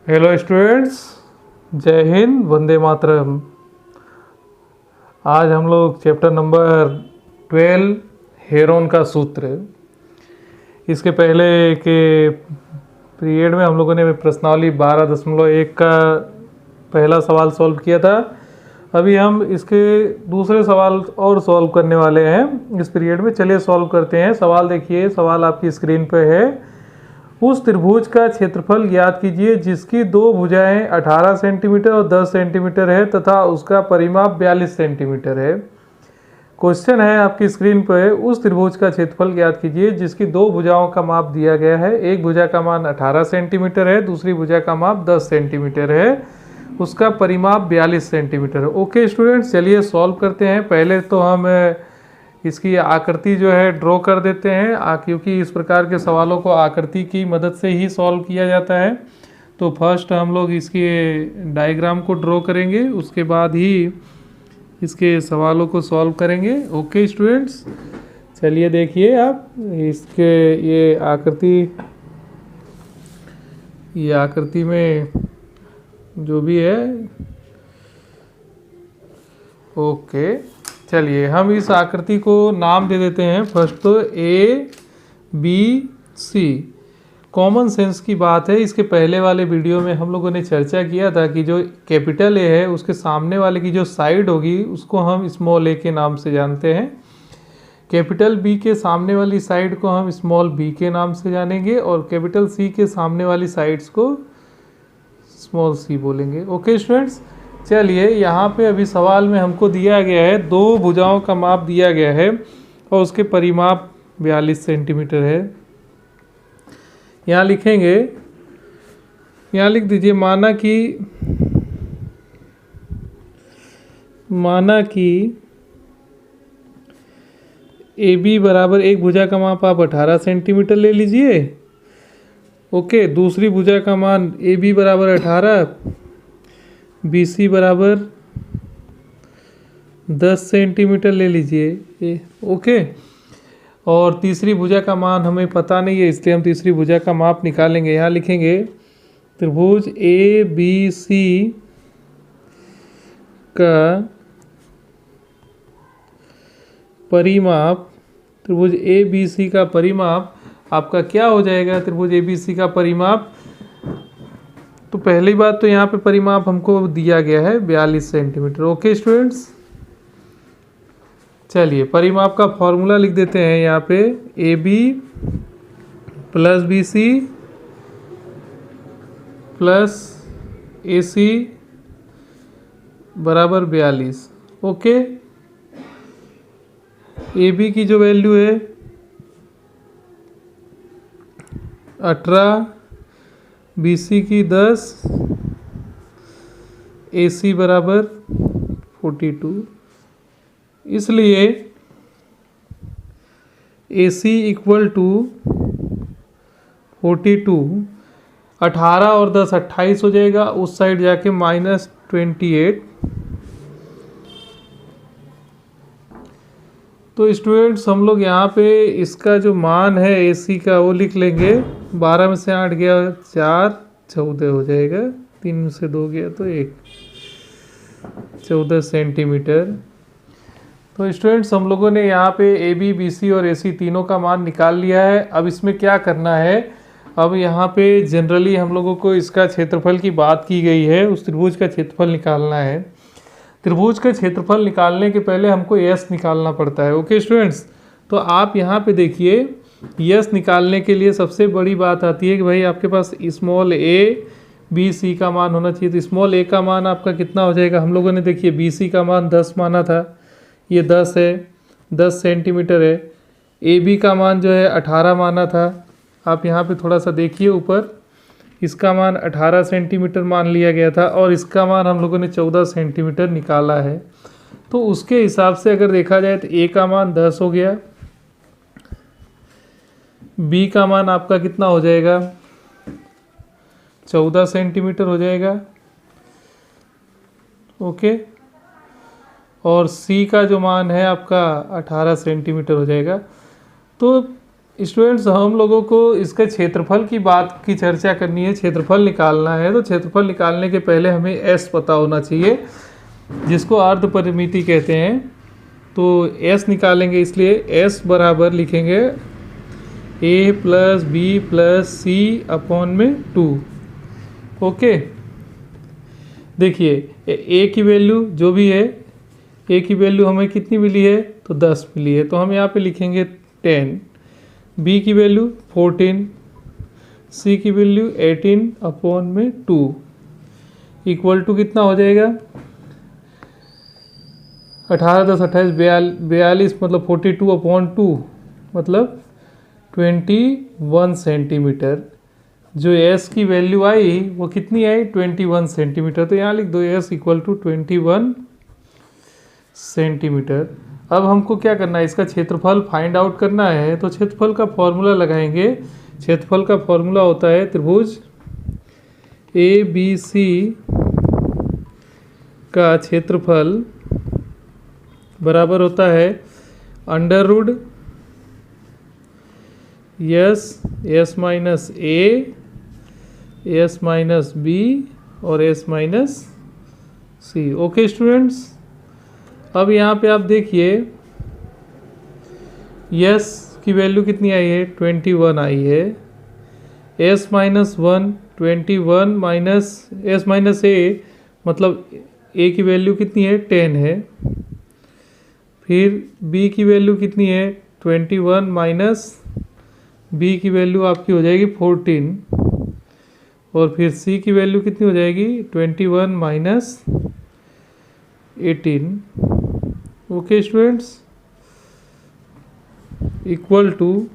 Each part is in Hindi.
हेलो स्टूडेंट्स, जय हिंद, वंदे मातरम। आज हम लोग चैप्टर नंबर 12 हेरोन का सूत्र। इसके पहले के पीरियड में हम लोगों ने प्रश्नावली 12.1 का पहला सवाल सॉल्व किया था। अभी हम इसके दूसरे सवाल और सॉल्व करने वाले हैं इस पीरियड में। चलिए सॉल्व करते हैं। सवाल देखिए, सवाल आपकी स्क्रीन पे है। उस त्रिभुज का क्षेत्रफल ज्ञात कीजिए जिसकी दो भुजाएं 18 सेंटीमीटर और 10 सेंटीमीटर है तथा उसका परिमाप 42 सेंटीमीटर है। क्वेश्चन है आपकी स्क्रीन पर, उस त्रिभुज का क्षेत्रफल ज्ञात कीजिए जिसकी दो भुजाओं का माप दिया गया है। एक भुजा का मान 18 सेंटीमीटर है, दूसरी भुजा का माप 10 सेंटीमीटर है, उसका परिमाप 42 सेंटीमीटर है। ओके स्टूडेंट्स, चलिए सॉल्व करते हैं। पहले तो हम इसकी आकृति जो है ड्रॉ कर देते हैं, क्योंकि इस प्रकार के सवालों को आकृति की मदद से ही सॉल्व किया जाता है। तो फर्स्ट हम लोग इसके डायग्राम को ड्रॉ करेंगे, उसके बाद ही इसके सवालों को सॉल्व करेंगे। ओके स्टूडेंट्स, चलिए देखिए आप इसके ये आकृति में जो भी है। ओके, चलिए हम इस आकृति को नाम दे देते हैं। फर्स्ट तो ABC। कॉमन सेंस की बात है। इसके पहले वाले वीडियो में हम लोगों ने चर्चा किया था कि जो कैपिटल ए है उसके सामने वाले की जो साइड होगी उसको हम स्मॉल ए के नाम से जानते हैं। कैपिटल बी के सामने वाली साइड को हम स्मॉल बी के नाम से जानेंगे और कैपिटल सी के सामने वाली साइड्स को स्मॉल सी बोलेंगे। ओके स्टूडेंट्स, चलिए यहाँ पे अभी सवाल में हमको दिया गया है दो भुजाओं का माप दिया गया है और उसके परिमाप 42 सेंटीमीटर है। यहाँ लिखेंगे, यहाँ लिख दीजिए, माना कि AB बराबर एक भुजा का माप आप 18 सेंटीमीटर ले लीजिए। ओके, दूसरी भुजा का मान AB बराबर 18, BC बराबर 10 सेंटीमीटर ले लीजिए। ओके, और तीसरी भुजा का मान हमें पता नहीं है, इसलिए हम तीसरी भुजा का माप निकालेंगे। यहाँ लिखेंगे त्रिभुज ABC का परिमाप, त्रिभुज ABC का परिमाप आपका क्या हो जाएगा? त्रिभुज ABC का परिमाप, तो पहली बात तो यहाँ पे परिमाप हमको दिया गया है 42 सेंटीमीटर। ओके स्टूडेंट्स, चलिए परिमाप का फॉर्मूला लिख देते हैं यहाँ पे। AB plus BC plus AC बराबर 42। ओके, AB की जो वैल्यू है 18, BC की 10, AC बराबर 42। इसलिए AC इक्वल टू 42, 18 और 10 28 हो जाएगा, उस साइड जाके -28। तो स्टूडेंट्स हम लोग यहाँ पे इसका जो मान है AC का वो लिख लेंगे। 12 में से 8 गया 4, 14 हो जाएगा। 3 में से 2 गया तो 1, 14 सेंटीमीटर। तो स्टूडेंट्स हम लोगों ने यहाँ पे AB, BC और AC तीनों का मान निकाल लिया है। अब इसमें क्या करना है, अब यहाँ पे जनरली हम लोगों को इसका क्षेत्रफल की बात की गई है, उस त्रिभुज का क्षेत्रफल निकालना है। त्रिभुज का क्षेत्रफल निकालने के पहले हमको यस निकालना पड़ता है। ओके स्टूडेंट्स, तो आप यहाँ पे देखिए, यस निकालने के लिए सबसे बड़ी बात आती है कि भाई आपके पास स्मॉल ए बी सी का मान होना चाहिए। तो स्मॉल ए का मान आपका कितना हो जाएगा? हम लोगों ने देखिए BC का मान 10 माना था, ये 10 है, 10 सेंटीमीटर है। AB का मान जो है 18 माना था। आप यहाँ पे थोड़ा सा देखिए ऊपर, इसका मान 18 सेंटीमीटर मान लिया गया था और इसका मान हम लोगों ने 14 सेंटीमीटर निकाला है। तो उसके हिसाब से अगर देखा जाए तो A का मान 10 हो गया, B का मान आपका कितना हो जाएगा? 14 सेंटीमीटर हो जाएगा। ओके, और C का जो मान है आपका 18 सेंटीमीटर हो जाएगा। तो स्टूडेंट्स हम लोगों को इसके क्षेत्रफल की बात की चर्चा करनी है, क्षेत्रफल निकालना है। तो क्षेत्रफल निकालने के पहले हमें एस पता होना चाहिए, जिसको अर्ध परिमिति कहते हैं। तो एस निकालेंगे, इसलिए एस बराबर लिखेंगे ए प्लस बी प्लस सी अपॉन में 2। ओके, देखिए ए की वैल्यू जो भी है, ए की वैल्यू हमें कितनी मिली है, तो 10 मिली है, तो हम यहाँ पे लिखेंगे 10। बी की वैल्यू 14, सी की वैल्यू 18 अपॉन में 2 इक्वल टू कितना हो जाएगा, 18 10 28 42 मतलब 42 अपॉन 2 मतलब 21 सेंटीमीटर। जो एस की वैल्यू आई वो कितनी आई, 21 सेंटीमीटर। तो यहाँ लिख दो एस इक्वल टू 21 सेंटीमीटर। अब हमको क्या करना है, इसका क्षेत्रफल फाइंड आउट करना है। तो क्षेत्रफल का फॉर्मूला लगाएंगे। क्षेत्रफल का फॉर्मूला होता है त्रिभुज ए बी सी का क्षेत्रफल बराबर होता है अंडर रूट एस माइनस ए, एस माइनस बी और एस माइनस सी। ओके स्टूडेंट्स, अब यहाँ पे आप देखिए एस की वैल्यू कितनी आई है, 21 आई है। S minus 1 21 minus S minus A मतलब ए की वैल्यू कितनी है, 10 है। फिर बी की वैल्यू कितनी है, 21 माइनस बी की वैल्यू आपकी हो जाएगी 14। और फिर सी की वैल्यू कितनी हो जाएगी, 21 minus 18। Okay students, equal to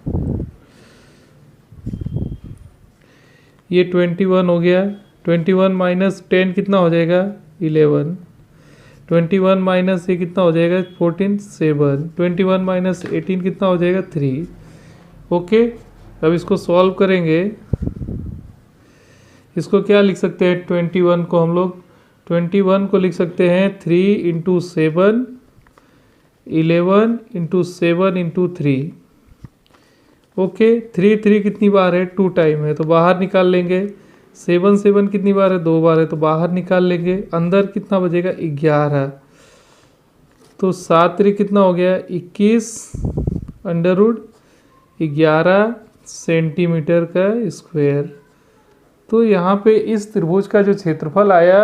ये 21 हो गया, 21 माइनस 10 कितना हो जाएगा, 11। 21 माइनस ये कितना हो जाएगा, 14 7। 21 माइनस 18 कितना हो जाएगा, 3। ओके, अब इसको सॉल्व करेंगे। इसको क्या लिख सकते हैं, 21 को हम लोग 21 को लिख सकते हैं 3 इंटू 7, 11 इंटू 7 इंटू 3। ओके, 3 3 कितनी बार है, 2 टाइम है तो बाहर निकाल लेंगे। 7 7 कितनी बार है, 2 बार है तो बाहर निकाल लेंगे। अंदर कितना बचेगा, 11। तो 7 3 कितना हो गया, 21 अंडर रूट 11 सेंटीमीटर का स्क्वायर। तो यहाँ पे इस त्रिभुज का जो क्षेत्रफल आया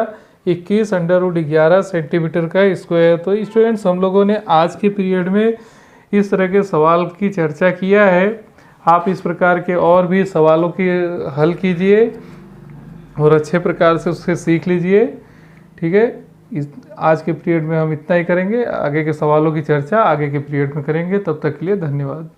21 अंडर रूट 11 सेंटीमीटर का स्क्वायर। तो स्टूडेंट्स, हम लोगों ने आज के पीरियड में इस तरह के सवाल की चर्चा किया है। आप इस प्रकार के और भी सवालों की हल कीजिए और अच्छे प्रकार से उससे सीख लीजिए। ठीक है, आज के पीरियड में हम इतना ही करेंगे। आगे के सवालों की चर्चा आगे के पीरियड में करेंगे। तब तक के लिए धन्यवाद।